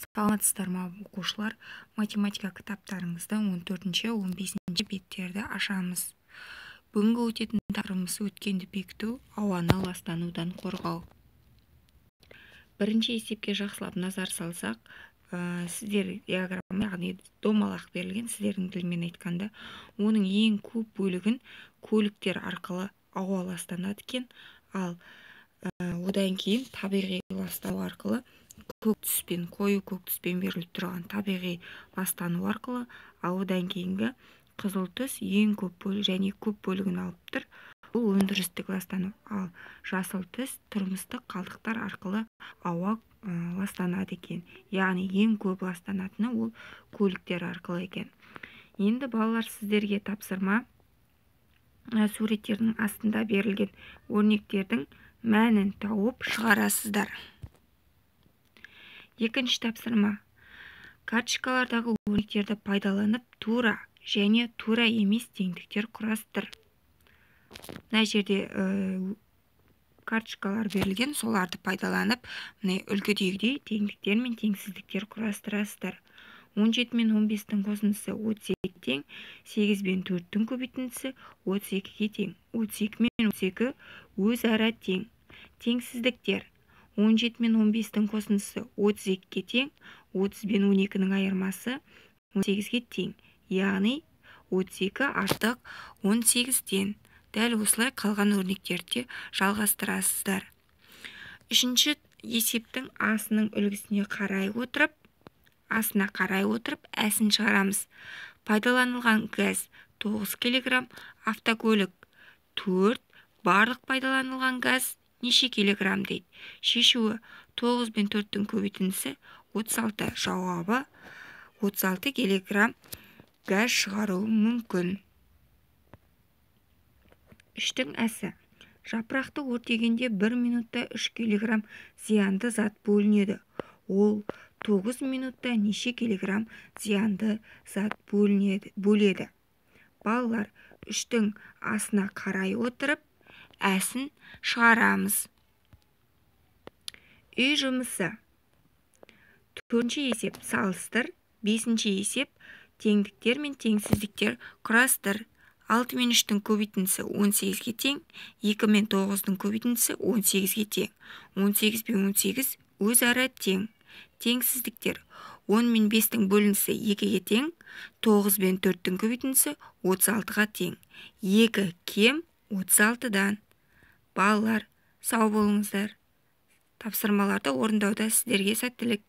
Саламатсыздар ма оқушылар? Математика кітаптарыңызда 14-15 беттерді ашамыз. Бүгінгі өтетін тақырыбымыз өткенді бекіту, ауаны ластанудан қорғау. Бірінші есепке жақсылап назар салсақ, сіздер диаграмма, яғни домалақ берілген, сіздердің тілмен айтқанда, оның ең көп бөлігін көліктер арқылы ауа ластанады екен, ал одан кейін табиғи ластану арқылы көк түспен, қою көк түспен беріліп тұрған табиғи ластану арқылы, ал одан кейінгі қызыл түс ең көп бөлік және көп бөлігін алып тұр. Бұл өндірістік ластану, ал жасыл түс тұрмыстық қалдықтар арқылы ауа ластанады екен. Яғни ең көп ластанатыны ол көліктер арқылы екен. Енді балалар, сіздерге тапсырма суреттердің астында берілген өрнектердің мәнін тауып шығарасыздар. Екінші тапсырма. Карточкалардағы өрнектерді пайдаланып тура және тура емес теңдіктер құрастыр. Мына жерде карточкалар берілген, соларды пайдаланып, үлгідегідей теңдіктер мен теңсіздіктер құрастырасыздар. 17 мен 15-тің қосындысы 32 тең, 8 мен 4-тің көбейтіндісі 32-ге тең. 32 мен 32 өзара тең. Теңсіздіктер. 17 мен 15-тің қосындысы 32-ге тең, 30 мен 12-нің айырмасы 18-ге тең. Яғни 32 артық 18-тен. Дәл осылай қалған өрнектерді жалғастырасыздар. Үшінші есептің асының үлгісіне қарай отырып, әсін шығарамыз. Пайдаланылған газ 9 кг, автокөлік 4, барлық пайдаланылған газ неше килограмм дейді. Шешуі 9 мен 4-тің көбейтіндісі 36. Жауабы 36 кг газ шығаруы мүмкін. 3-тің әсі. Жапырақты өртегенде 1 минутта 3 кг зиянды зат бөлінеді. Ол 9 минутта неше килограмм зиянды зат бөледі. Балалар, 3-тің асына қарай отырып, әсін шығарамыз. Үй жұмысы. 4-ші есеп салыстыр. 5-ші есеп теңдіктер мен теңсіздіктер құрастыр. 6 мен 3-тің көбейтіндісі 18-ге тең, 2 мен 9-тың көбейтіндісі 18-ге тең. 18 пен 18 өзара тең. Теңсіздіктер. 10 мен 5-тің бөлінісі 2-ге тең, 9 мен 4-тің көбейтіндісі 36-ға тең. 2 кем 36-дан. Балалар, сау болыңыздар. Тапсырмаларды орындауда сіздерге сәттілік.